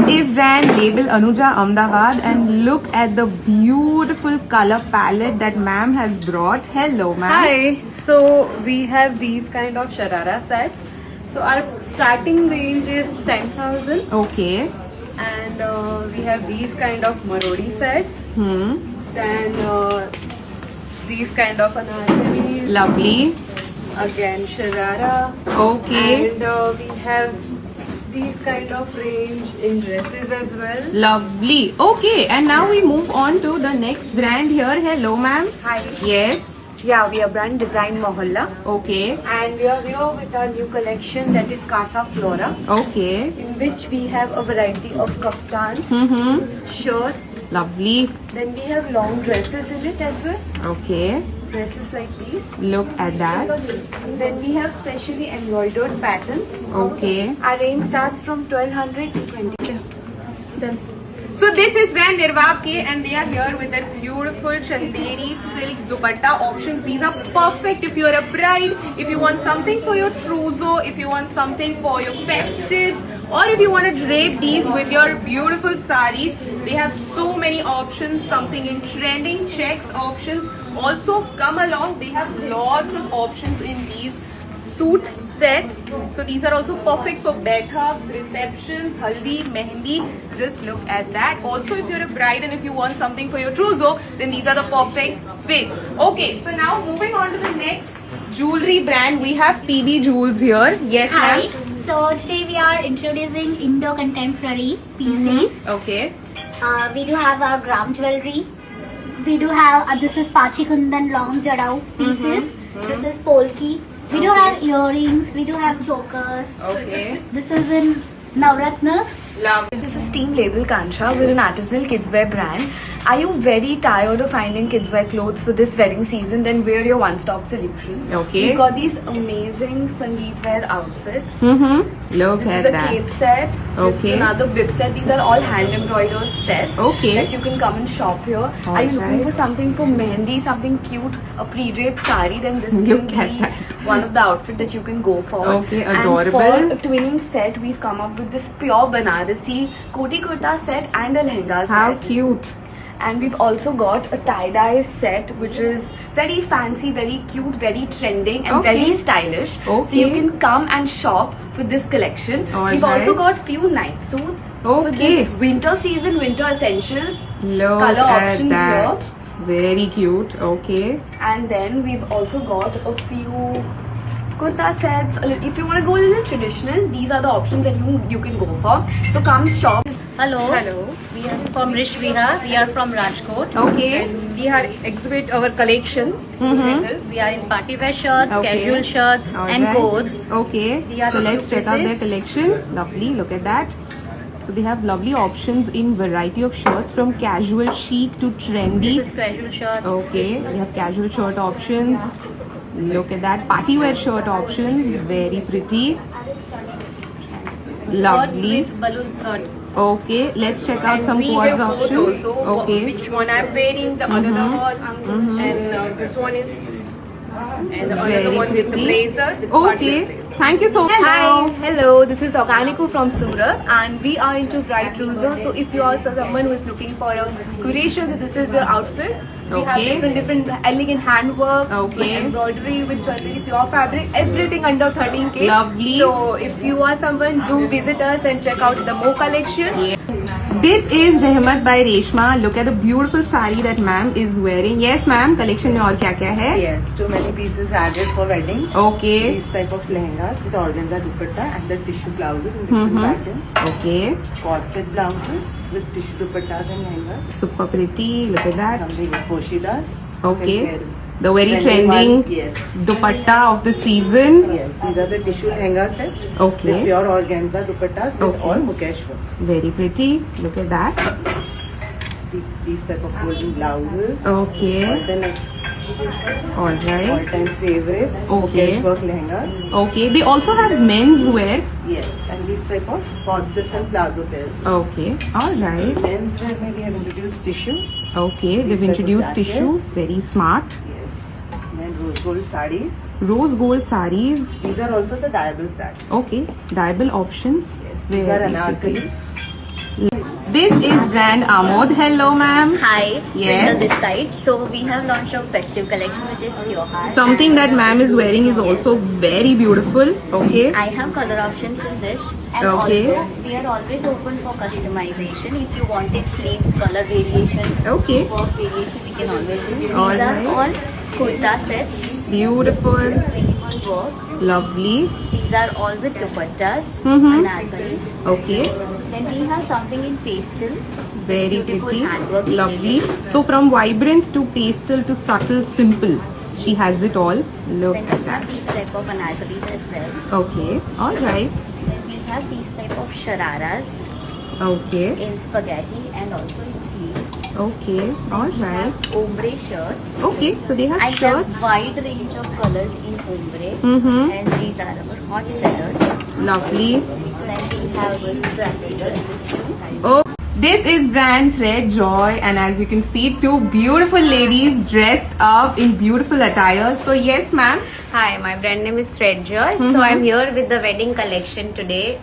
is brand label Anuja Ahmedabad, and look at the beautiful color palette that ma'am has brought. Hello ma'am. Hi. So we have these kind of sharara sets. So our starting range is 10,000, Okay. and we have these kind of marodi sets. Then these kind of anarkalis. Lovely. Again sharara. Okay. And we have these kind of range in dresses as well. Lovely. Okay, and now we move on to the next brand here. Hello ma'am. Hi. Yes. Yeah, we are brand Design Mohalla, Okay. and we are here with our new collection that is Casa Flora, Okay. in which we have a variety of kaftans, shirts. Lovely. Then we have long dresses in it as well. Okay. Dresses like these. Look at that. Then we have specially embroidered patterns. Okay. Our range starts from 1200 to 20. Done. So this is brand Nirvaab K, and they are here with their beautiful Chanderi silk dupatta options. These are perfect if you are a bride, if you want something for your trousseau, if you want something for your festives, or if you want to drape these with your beautiful saris. They have so many options, something in trending, checks options. Also come along, they have lots of options in these suit sets. So these are also perfect for baithaks, receptions, haldi, mehendi. Just look at that. Also, if you're a bride and if you want something for your trousseau, then these are the perfect fits. Okay, so now moving on to the next jewelry brand, we have PB Jewels here. Yes, Hi. ma'am. So today we are introducing Indo contemporary pieces. Okay. We do have our gram jewelry. We do have this is Pachi Kundan long jadau pieces. This is polki. We do have earrings. We do have chokers. Okay. This is in Navratnas. Love. This is Team Label Kancha with an artisanal kidswear brand. Are you very tired of finding kidswear clothes for this wedding season? Then we're your one-stop solution. Okay. We've got these amazing Sangeet wear outfits. Look This at is a that. cape set. This Okay. is another bib set. These are all hand embroidered sets Okay. that you can come and shop here. Are you looking Alright. for something for mehendi, something cute, a pre-draped sari? Then this Look can at be that. one of the outfit that you can go for. Okay, And adorable. for a twinning set, we've come up with this pure Banarasi koti kurta set and a lehenga How set. cute. And we've also got a tie-dye set which is very fancy, very cute, very trending and Okay. very stylish. So you Okay. can come and shop for this collection. All We've also right. got few night suits for Okay. this winter season, winter essentials. Look Color at options that. Very cute. Okay. And then we've also got a few kurta sets. If you want to go a little traditional, these are the options that you can go for. So come shop. Hello. Hello. We are from Rish Vihar. We are from Rajkot. Okay. We are exhibit our collection. We are in party wear shirts, Okay. casual shirts, All and right. coats. Okay. These are So the let's check out their pieces. collection. Lovely. Look at that. So they have lovely options in variety of shirts from casual chic to trendy. This is casual shirts. Okay. They have casual shirt options. Look at that. Party wear shirt options. Very pretty. Skirts Lovely. with balloon skirt. Okay. Let's check out some we quads have both options. also. Okay. Which one I'm wearing, the another one, and this one is, and the Very another one with the pretty. blazer. with Okay. partner. Thank you so much. Hi, hello. This is Organico from Surat, and we are into bright trousseau. So if you are someone who is looking for a curacious, this is your outfit. We have Okay. different elegant handwork, Okay. with embroidery, with jewelry, pure fabric, everything under 13K. Lovely. So if you are someone, do visit us and check out the Mo collection. This is Rehmat by Reshma. Look at the beautiful sari that ma'am is wearing. Yes, ma'am. Collection में और क्या क्या है? Yes, too many pieces added for weddings. Okay. These type of lehengas with organza dupatta and the tissue blouses in different patterns. Okay. Cord set blouses with tissue dupattas and lehengas. Super pretty. Look at that. Something with poshidas. Okay. You can wear The very trending trending one, yes. dupatta of the season. Yes, these are the tissue lehenga sets. Okay. With pure organza dupattas with Okay. all mukesh work. Very pretty. Look at that. These type of golden blouses. Okay. All the next All right. all-time favorite. Okay. Mukesh work lehengas. Okay. They also have men's wear. Yes, and these type of cord sets and plazo pairs. Okay. All right. Men's wear में we have introduced tissue. Okay. They've These type of introduced jackets. tissue. Very smart. Yes. And rose gold sarees. Rose gold saris. These are also the dyeable sarees. Okay. Dyeable options. Yes. These are Very pretty. anarkalis. this is brand Amod. Hello, ma'am. Hi, Yes. on this side. So we have launched a festive collection which is Tyohar. Something that ma'am is wearing is also very beautiful. Okay. I have color options in this, and Okay. also we are always open for customization. If you wanted sleeves, color variation, Okay. work variation, we can always do. These All are right. all kurta sets, Beautiful. minimal work. Lovely. These are all with dupattas, Mhm. anarkalis. Okay. Then we have something in pastel. Very Beautiful pretty. handwork Lovely. detail. So from vibrant to pastel to subtle, simple. She has it all. Look Then at we have that. these type of anarkalis as well. Okay. All right. Then we have these type of shararas Okay. in spaghetti and also in sleeves. Okay. All We right. have ombre shirts. Okay. So they have I have shirts. wide range of colors in ombre, Mhm. and these are our hot sellers. Lovely. Then we have strappy dresses too. Oh, this is brand Thread Joy, and as you can see, two beautiful ladies dressed up in beautiful attire. So yes, ma'am. Hi, my brand name is Thread Joy. So I'm here with the wedding collection today.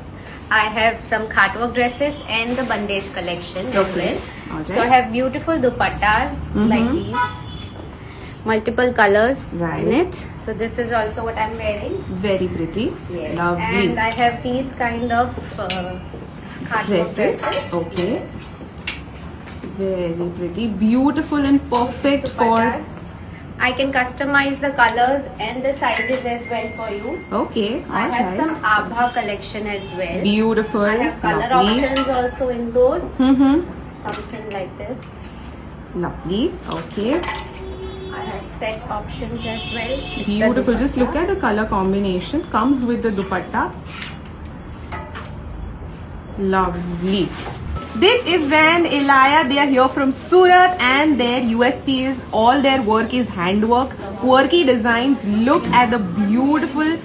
I have some khatwak dresses and the bandage collection as Okay. well. Alright. So I have beautiful dupattas like these, multiple colors Right. in it. So this is also what I'm wearing. Very pretty. Yes. Lovely. And I have these kind of khatwak Dresses. dresses. Okay. Very pretty. Beautiful and perfect for. Dupattas. I can customize the colors and the sizes as well for you. Okay. I All have right. some Abha collection as well. Beautiful. I have color Lovely. options also in those. Mm-hmm. Something like this. Lovely. Okay. I have set options as well. with the Beautiful. Just look dupatta. at the color combination. Comes with the dupatta. Lovely. This is brand Elaya. They are here from Surat, and their USP is all their work is handwork, quirky designs. Look at the beautiful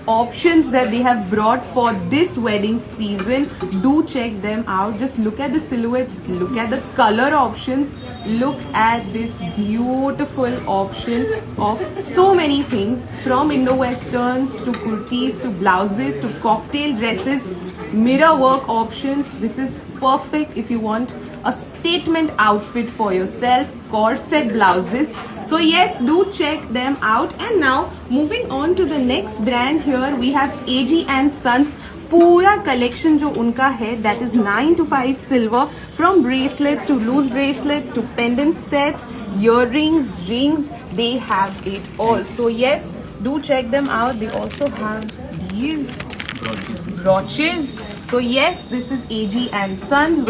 options that they have brought for this wedding season. Do check them out. Just look at the silhouettes, look at the color options, look at this beautiful option of so many things, from Indo-Westerns to kurtis to blouses to cocktail dresses, mirror work options. This is perfect if you want a statement outfit for yourself. Corset blouses. So yes, do check them out. And now moving on to the next brand, here we have AG and Sons. पूरा collection जो उनका है, that is 9 to 5 silver, from bracelets to loose bracelets to pendant sets, earrings, rings, they have it all. So yes, do check them out. They also have these brooches. So yes, this is AG and Sons.